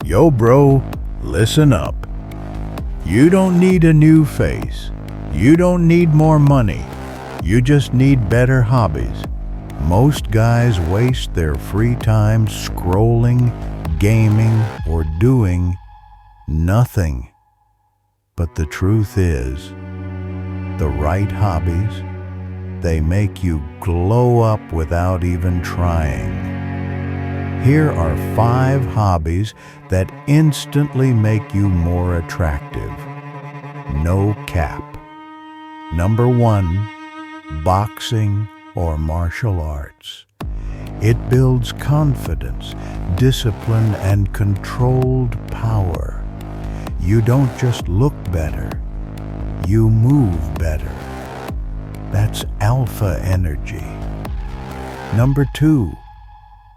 Yo, bro, listen up. You don't need a new face. You don't need more money. You just need better hobbies. Most guys waste their free time scrolling, gaming, or doing nothing. But the truth is, the right hobbies, they make you glow up without even trying. Here are 5 hobbies that instantly make you more attractive. No cap. Number 1, boxing or martial arts. It builds confidence, discipline, and controlled power. You don't just look better, you move better. That's alpha energy. Number 2,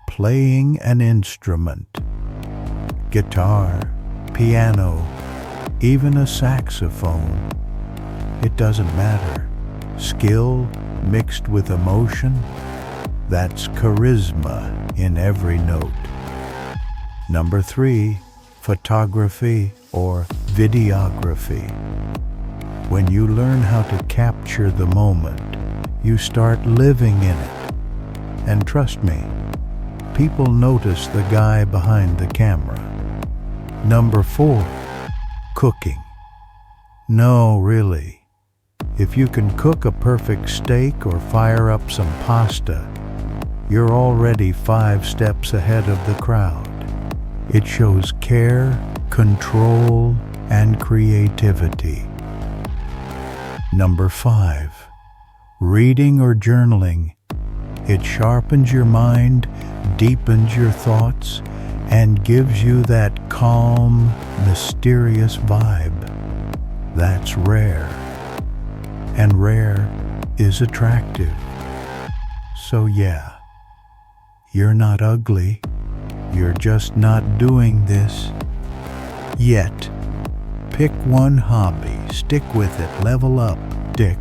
playing an instrument. Guitar, piano, even a saxophone. It doesn't matter. Skill mixed with emotion, that's charisma in every note. Number 3, photography or videography. When you learn how to capture the moment, you start living in it. And trust me, people notice the guy behind the camera. Number 4, cooking. No, really. If you can cook a perfect steak or fire up some pasta, you're already 5 steps ahead of the crowd. It shows care, control, and creativity. Number 5, reading or journaling. It sharpens your mind, deepens your thoughts, and gives you that calm, mysterious vibe. That's rare. And rare is attractive. So yeah, you're not ugly. You're just not doing this yet. Pick one hobby, stick with it, level up, dick.